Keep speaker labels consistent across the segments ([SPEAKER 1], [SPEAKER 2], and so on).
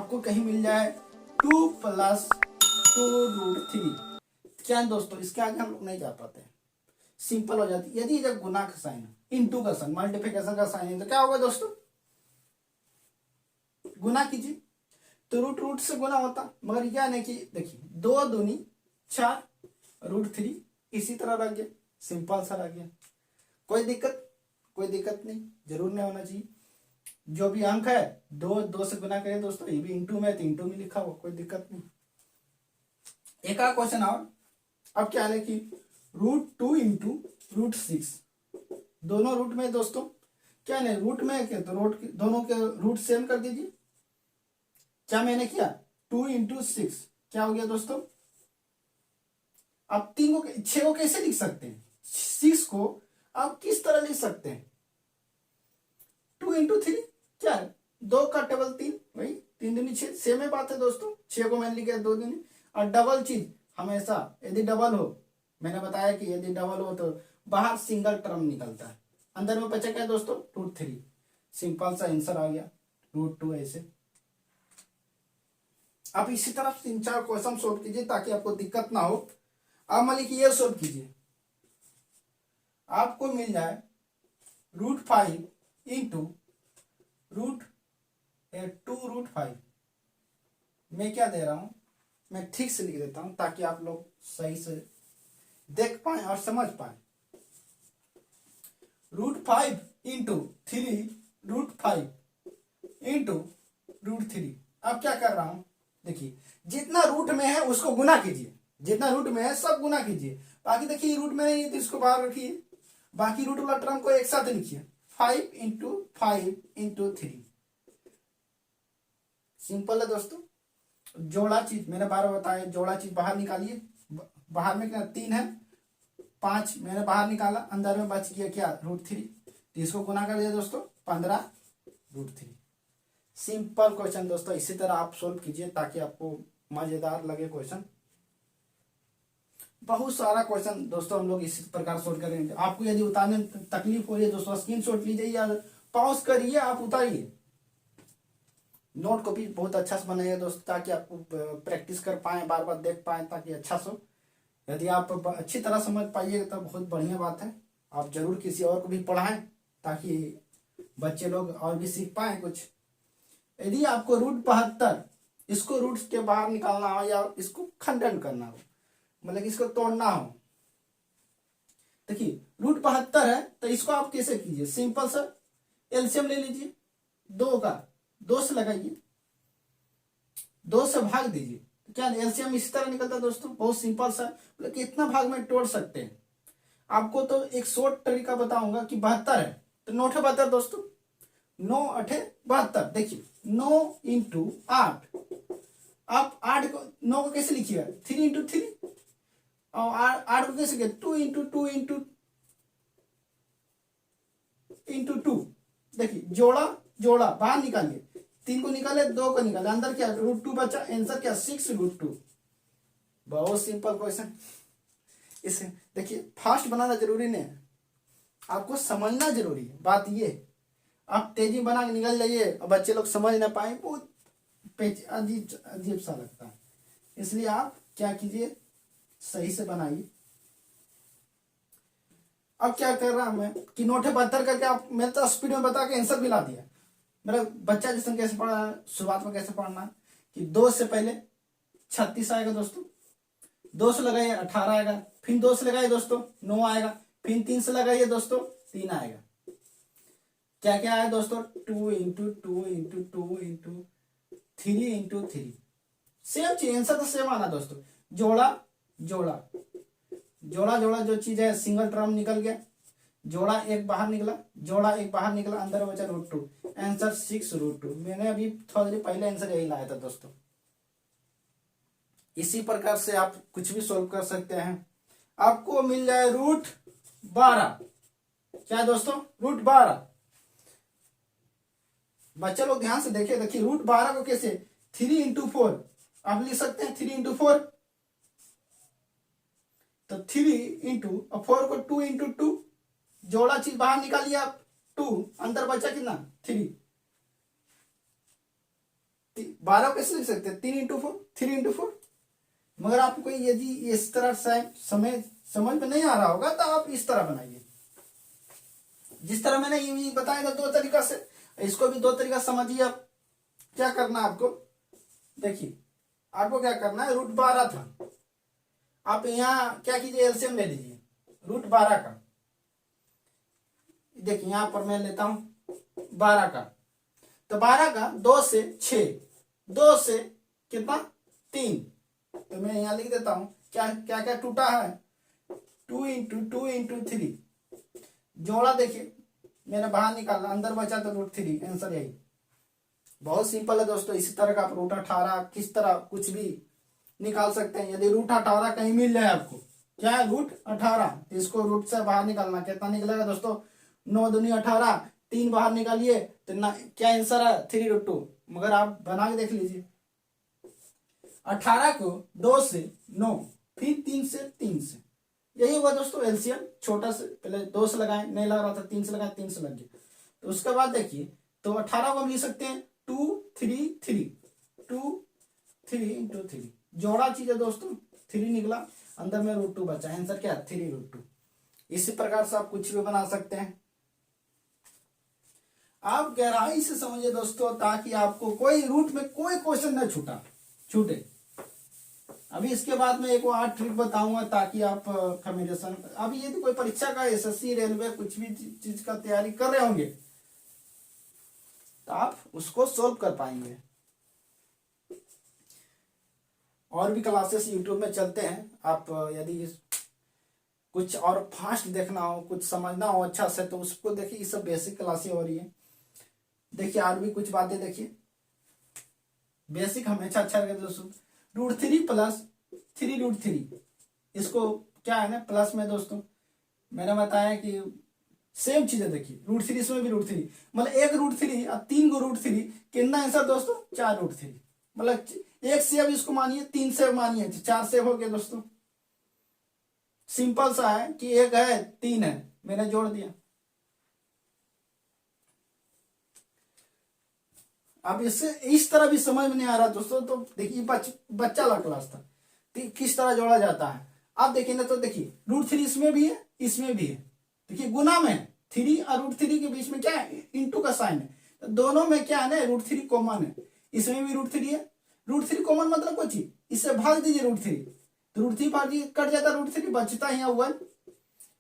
[SPEAKER 1] आपको कहीं मिल जाए 2 + 2√3, क्या है दोस्तों, इसके आगे हम लोग नहीं जा पाते, सिंपल हो जाती। यदि जब गुना का साइन है, इंटू का साइन, मल्टीप्लिकेशन का साइन है, तो क्या होगा दोस्तों, गुना कीजिए, तो रूट रूट से गुना होता, मगर क्या नहीं कि देखिए 2 दूनी 4 √3 इसी तरह रह गया, सिंपल सा रह गया। कोई दिक्कत नहीं, जरूर नहीं होना चाहिए। जो भी अंक है 2 से गुना करें दोस्तों, ये भी इंटू में, तो इंटू में लिखा हुआ, कोई दिक्कत नहीं। एक और क्वेश्चन और, अब क्या है कि √2 × √6, दोनों रूट में दोस्तों, क्या नहीं रूट में क्या, तो रूट दोनों के रूट सेम कर दीजिए। क्या मैंने किया, 2 × 6 क्या हो गया दोस्तों, आप 6 को कैसे लिख सकते हैं, 6 को आप किस तरह लिख सकते हैं, 2 × 3 क्या है, 2 का टेबल 3, वही 3 दूनी 6, सेम ही बात है दोस्तों। 6 को मैंने लिखा 2 दूनी, और डबल चीज हमेशा यदि डबल हो, मैंने बताया कि यदि डबल हो तो बाहर सिंगल टर्म निकलता है, अंदर में बचा क्या दोस्तों, √3, सिंपल सा आंसर आ गया √2। ऐसे आप इसी तरह 3-4 क्वेश्चन सोल्व कीजिए ताकि आपको दिक्कत ना हो। आप मान लीजिए ये सोल्व कीजिए, आपको मिल जाए √5 × √2√5, मैं क्या दे रहा हूं, मैं ठीक से लिख देता हूं ताकि आप लोग सही से देख पाए और समझ पाए। √5 × 3√5 × √3, अब क्या कर रहा हूं, देखिए जितना रूट में है उसको गुना कीजिए, जितना रूट में है सब गुना कीजिए, बाकी देखिए रूट में नहीं है तो इसको बाहर रखिए, बाकी रूट वाला टर्म को एक साथ लिखिए, 5 × 5 × 3, सिंपल है दोस्तों। जोड़ा चीज मैंने 12 बताया, जोड़ा चीज बाहर निकालिए, बाहर में क्या 3 है, 5 मैंने बाहर निकाला, अंदर में बच गया क्या, √3, तो इसको गुना कर दिया दोस्तों, 15√3। सिंपल क्वेश्चन दोस्तों, इसी तरह आप सोल्व कीजिए ताकि आपको मजेदार लगे क्वेश्चन। बहुत सारा क्वेश्चन दोस्तों हम लोग इसी प्रकार सोल्व करेंगे। आपको यदि उतारने में तकलीफ हो रही है दोस्तों, स्क्रीनशॉट लीजिए या पॉज करिए, आप उतारिए। नोट कॉपी बहुत अच्छा से बनाइए दोस्तों ताकि आपको प्रैक्टिस कर पाए, बार बार देख पाए, ताकि अच्छा से, यदि आप अच्छी तरह समझ पाइएगा तो बहुत बढ़िया बात है। आप जरूर किसी और को भी पढ़ाएं ताकि बच्चे लोग और भी सीख पाए कुछ। यदि आपको √72 इसको रूट के बाहर निकालना हो या इसको खंडन करना हो, मतलब इसको तोड़ना हो, देखिए √72 है तो इसको आप कैसे कीजिए, सिंपल सर एलसीएम ले लीजिए, 2 का 2 से लगाइए, 2 से भाग दीजिए, तो क्या एलसीएम इसी तरह निकलता है दोस्तों, बहुत सिंपल सा, मतलब कितना भाग में तोड़ सकते हैं। आपको तो एक शॉर्ट तरीका बताऊंगा कि 72 है तो 9 × 72 दोस्तों, 9 × 8 = 72, देखिए 9 × 8, आप 8 को 9 को कैसे लिखिएगा, 3 × 3, और 8 को कैसे, 2 × 2 × 2, देखिए जोड़ा बाहर निकालिए, 3 को निकाले, 2 को निकाले, अंदर क्या √2 बचा, आंसर क्या 6√2। बहुत सिंपल क्वेश्चन। इसे देखिए फास्ट बनाना जरूरी नहीं है, आपको समझना जरूरी है, बात ये, आप तेजी बना के निकल जाइए और बच्चे लोग समझ ना पाए, बहुत अजीब सा लगता है। इसलिए आप क्या कीजिए, सही से बनाइए। अब क्या कर रहा हूं मैं कि 9 × 72 करके आप, मैं तो स्पीड में बता के आंसर भी ला दिया। मेरा बच्चा जैसे कैसे पढ़ा है, शुरुआत में कैसे पढ़ना कि 2 से पहले 36 आएगा दोस्तों, 2 से लगाइए 18 आएगा, फिर 2 से लगाइए दोस्तों 9 आएगा, फिर 3 से लगाइए दोस्तों 3 आएगा। क्या क्या आया दोस्तों, 2 × 2 × 2 × 3 × 3, सेम चीज, आंसर तो सेम आना दोस्तों। जोड़ा जो चीज है, सिंगल टर्म निकल गया, जोड़ा एक बाहर निकला, अंदर बचा √2, आंसर 6√2। मैंने अभी थोड़ी देर पहले आंसर यही लाया था दोस्तों। इसी प्रकार से आप कुछ भी सोल्व कर सकते हैं। आपको मिल जाए √12, क्या दोस्तों, √12। बच्चे लोग ध्यान से देखिए √12 को कैसे, 3 × 4 आप लिख सकते हैं, 3 × 4, तो 3 × 4 को 2 × 2, जोड़ा चीज बाहर निकालिए आप, 2 अंदर बचा कितना, 3, 12 कैसे लिख सकते हैं, 3 × 4, 3 × 4। मगर आपको यदि इस तरह से समय समझ में नहीं आ रहा होगा तो आप इस तरह बनाइए, जिस तरह मैंने ये बताया था 2 तरीका से, इसको भी 2 तरीका समझिए। आप क्या करना है आपको, देखिए आपको क्या करना है, √12 था, आप यहाँ क्या कीजिए, एलसीएम ले लीजिए √12 का। देखिए यहां पर मैं लेता हूं 12 का, तो 12 का 2 से 6, 2 से कितना 3, तो मैं यहां लिख देता हूं क्या क्या क्या टूटा है, 2 × 2 × 3 जोड़ा। देखिए मैंने बाहर निकाला, अंदर बचा तो √3, आंसर यही। बहुत सिंपल है दोस्तों। इसी तरह का आप √18 किस तरह कुछ भी निकाल सकते हैं। यदि √18 कहीं मिल जाए आपको, क्या है √18, तो इसको रूट से बाहर निकालना, कितना निकलेगा दोस्तों, 9 दूनी 18, 3 बाहर निकालिए तो ना क्या आंसर है 3√2। मगर आप बना के देख लीजिए, 18 को 2 से 9, फिर 3 से 3 से, यही हुआ दोस्तों एलसीएम। छोटा से पहले 2 से लगाए, नहीं लग रहा था, 3 से लगाए, 3 से लग गया। तो उसके बाद देखिए, तो 18 को हम लिख सकते हैं 2 3 3, 2 3 × 3 जोड़ा चीज है दोस्तों, 3 निकला, अंदर में √2 बचा, आंसर क्या है 3√2। इसी प्रकार से आप कुछ भी बना सकते हैं। आप गहराई से समझिए दोस्तों, ताकि आपको कोई रूट में कोई क्वेश्चन न छूटे। अभी इसके बाद में एक और ट्रिक बताऊंगा, ताकि आप कम्युनिकेशन, अभी यदि कोई परीक्षा का एसएससी रेलवे कुछ भी चीज का तैयारी कर रहे होंगे तो आप उसको सोल्व कर पाएंगे। और भी क्लासेस यूट्यूब में चलते हैं, आप यदि कुछ और फास्ट देखना हो, कुछ समझना हो अच्छा से, तो उसको देखिए, ये सब बेसिक क्लासेस हो रही है। देखिए और भी कुछ बातें देखिए, बेसिक हमेशा अच्छा लगे दोस्तों। √3 + 3√3, इसको क्या है ना प्लस में दोस्तों, मैंने बताया कि सेम चीज है। देखिए √3 इसमें भी √3, मतलब 1 √3 और 3 को √3, कितना आंसर दोस्तों 4 √3, मतलब 1 सेव इसको मानिए, 3 सेव मानिए, 4 सेव हो गया दोस्तों। सिंपल सा है कि 1 है 3 है, मैंने जोड़ दिया। अब इससे इस तरह भी समझ में नहीं आ रहा दोस्तों, तो देखिए बच्चा वाला क्लास था, तो किस तरह जोड़ा जाता है आप देखिए ना। तो देखिए √3 इसमें भी है, इसमें भी है। देखिए गुना में 3 और √3 के बीच में क्या है, इंटू का साइन है, तो दोनों में क्या है ना √3 कॉमन है, इसमें भी √3 है। √3 कॉमन मतलब कुछ ही, इससे भाग दीजिए √3, तो √3 भाग दीजिए, कट जाता √3, बचता है यहाँ 1,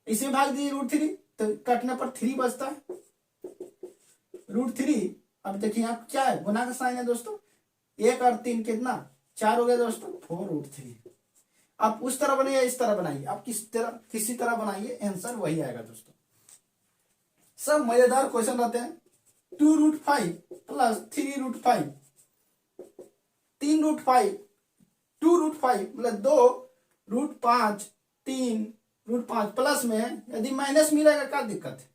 [SPEAKER 1] इसमें भाग दीजिए √3, तो कटने पर 3 बचता है √3। अब देखिए यहाँ क्या है, गुना का साइन है दोस्तों, 1 और 3 कितना 4 हो गया दोस्तों, 4√3। आप उस तरह बनाइए, इस तरह बनाइए, आप किसी तरह बनाइए, आंसर वही आएगा दोस्तों। सब मजेदार क्वेश्चन रहते हैं। 2√5 + 3√5, 3√5, 2√5 मतलब 2√5, 3√5, प्लस में यदि माइनस मिलेगा क्या दिक्कत है,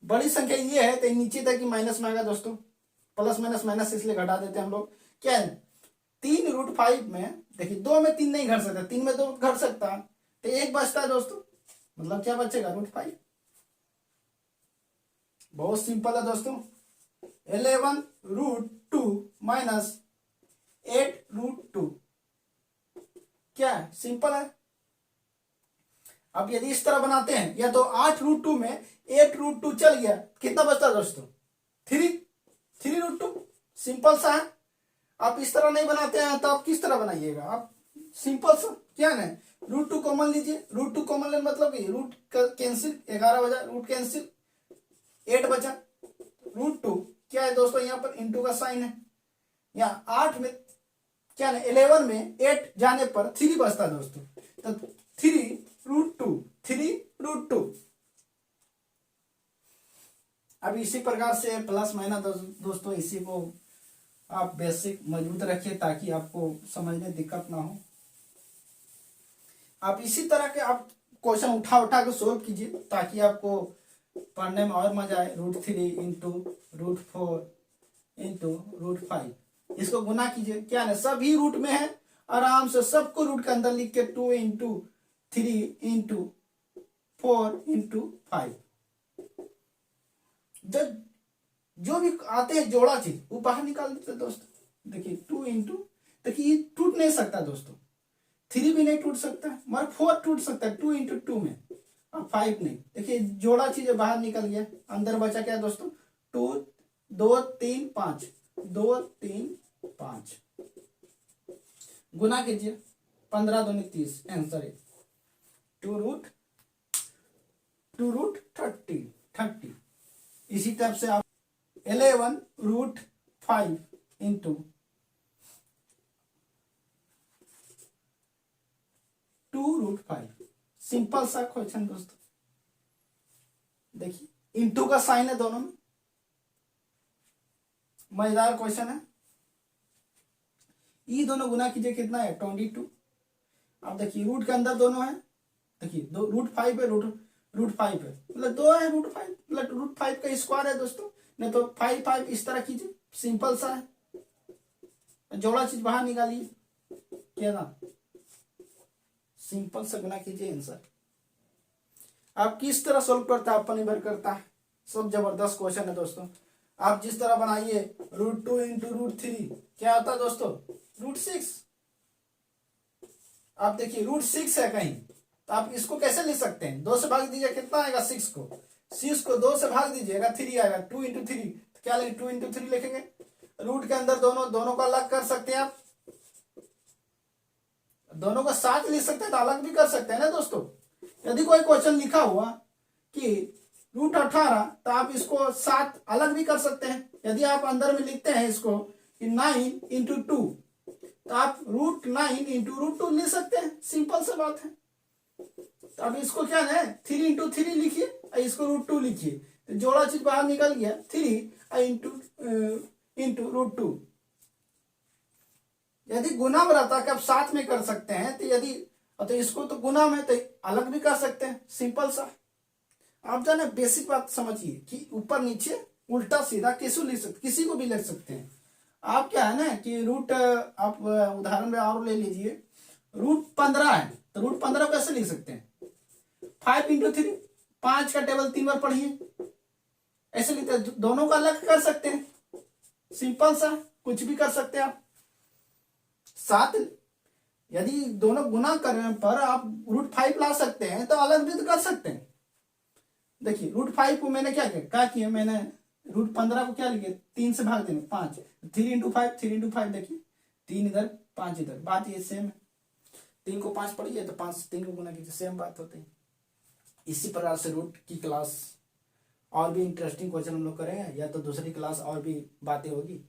[SPEAKER 1] बड़ी संख्या ये है तो नीचे तक ही माइनस में आएगा दोस्तों, प्लस माइनस माइनस इसलिए घटा देते हैं हम लोग। क्या है 3√5 में देखिए 2 में 3 नहीं घट सकता, 3 में 2 घट सकता है, तो 1 बचता है दोस्तों, मतलब क्या बचेगा √5। बहुत सिंपल है दोस्तों। 11√2 - 8√2, क्या है सिंपल है। अब यदि इस तरह बनाते हैं, या तो 8√2 में 8√2 चल गया, कितना बचता है दोस्तों 3√2, सिंपल सा है। आप इस तरह नहीं बनाते हैं तो आप किस तरह बनाइएगा, आप सिंपल सा क्या है √2 कॉमन लीजिए, √2 कॉमन लेने मतलब रूट कैंसिल, 11 बचा, रूट कैंसिल, 8 बचा, √2 क्या है दोस्तों, यहाँ पर इंटू का साइन है। यहाँ 8 में क्या है 11 में 8 जाने पर 3 बचता है दोस्तों, तो 3√2, 3√2। अब इसी प्रकार से प्लस माइनस दोस्तों, इसी को आप बेसिक मजबूत रखिए ताकि आपको समझने दिक्कत ना हो। आप इसी तरह के आप क्वेश्चन उठा के सोल्व कीजिए, ताकि आपको पढ़ने में और मजा आए। √3 × √4 × √5, इसको गुना कीजिए, क्या है सभी रूट में है, आराम से सबको रूट के अंदर लिख के 2 × 3 × 4 × 5, जो भी आते हैं जोड़ा चीज वो बाहर निकाल देते हैं दोस्तों। देखिए 2 इंटू, देखिए ये टूट नहीं सकता दोस्तों, 3 भी नहीं टूट सकता मगर 4 टूट सकता है 2 इंटू 2 में, और 5 नहीं। देखिए जोड़ा चीज बाहर निकल गया, अंदर बचा क्या दोस्तों, 2 2 3 5, 2 3 5, गुना कीजिए 15 दूनी 30, आंसर है 2√30। इसी टाइप से आप 11√5 इंटू 2√5, सिंपल सा क्वेश्चन दोस्तों। देखिए इंटू का साइन है दोनों में, मजेदार क्वेश्चन है। ये दोनों गुना कीजिए कितना है 22। अब देखिए रूट के अंदर दोनों है, देखिए दो √5 है, √5 है मतलब 2 है √5 मतलब √5 का स्क्वायर है दोस्तों। नहीं तो 5 इस तरह कीजिए, सिंपल सा है, जोड़ा चीज बाहर निकालिए क्या ना, सिंपल सा गुना कीजिए आंसर। आप किस तरह सोल्व करता है आप पर निर्भर करता है, सब जबरदस्त क्वेश्चन है दोस्तों। आप जिस तरह बनाइए √2 इंटू √3 क्या आता है दोस्तों, √6। आप देखिए √6 है कहीं, तो आप इसको कैसे लिख सकते हैं, 2 से भाग दीजिए कितना आएगा 6 को, 6 को 2 से भाग दीजिएगा 3 आएगा, 2 इंटू 3 तो क्या लेंगे 2 इंटू 3 लिखेंगे। रूट के अंदर दोनों को अलग कर सकते हैं आप, दोनों को साथ लिख सकते हैं तो अलग भी कर सकते हैं ना दोस्तों। यदि कोई क्वेश्चन लिखा हुआ कि √18 तो आप इसको 7 अलग भी कर सकते हैं। यदि आप अंदर में लिखते हैं इसको 9 इंटू 2 तो आप √9 इंटू √2 लिख सकते हैं, सिंपल सा बात है। तो अब इसको क्या है 3 इंटू 3 लिखिए और इसको √2 लिखिए, तो जोड़ा चीज बाहर निकल गया 3 इंटू √2। यदि गुना में रहता कि आप साथ में कर सकते हैं, तो यदि तो इसको तो गुना में तो अलग भी कर सकते हैं, सिंपल सा। आप जाने बेसिक बात समझिए कि ऊपर नीचे उल्टा सीधा किसी को भी लिख सकते हैं। आप क्या है ना कि रूट, आप उदाहरण में और ले लीजिए √15 है तो √15 कैसे लिख सकते हैं 5 इंटू 3, 5 का टेबल 3 बार पढ़िए, ऐसे लिखते हैं। दोनों का अलग कर सकते हैं, सिंपल सा, कुछ भी कर सकते हैं आप। साथ यदि दोनों गुना करने पर आप √5 ला सकते हैं तो अलग भी तो कर सकते हैं। देखिए √5 को मैंने क्या किया मैंने √15 को क्या लिखे 3 से भाग देंगे 5, 3 इंटू 5, 3 इंटू 5 देखिए 3 इधर 5 इधर, बात ये सेम है। 3 को 5 पढ़िए तो 5 3 को गुना कीजिए, सेम बात होती है। इसी प्रकार से रूट की क्लास और भी इंटरेस्टिंग क्वेश्चन हम लोग करेंगे, या तो दूसरी क्लास और भी बातें होगी।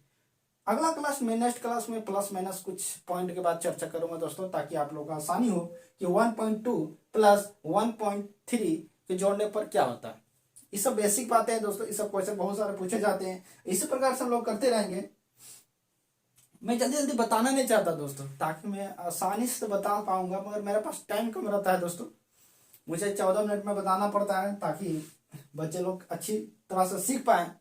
[SPEAKER 1] अगला क्लास में, नेक्स्ट क्लास में प्लस माइनस कुछ पॉइंट के बाद चर्चा करूंगा दोस्तों, ताकि आप लोगों को आसानी हो कि 1.2 प्लस 1.3 के जोड़ने पर क्या होता है। ये सब बेसिक बातें हैं दोस्तों, ये सब क्वेश्चन बहुत सारे पूछे जाते हैं, इसी प्रकार से हम लोग करते रहेंगे। मैं जल्दी जल्दी बताना नहीं चाहता दोस्तों, ताकि मैं आसानी से बता पाऊंगा, मगर मेरे पास टाइम कम रहता है दोस्तों। मुझे 14 मिनट में बताना पड़ता है ताकि बच्चे लोग अच्छी तरह से सीख पाए।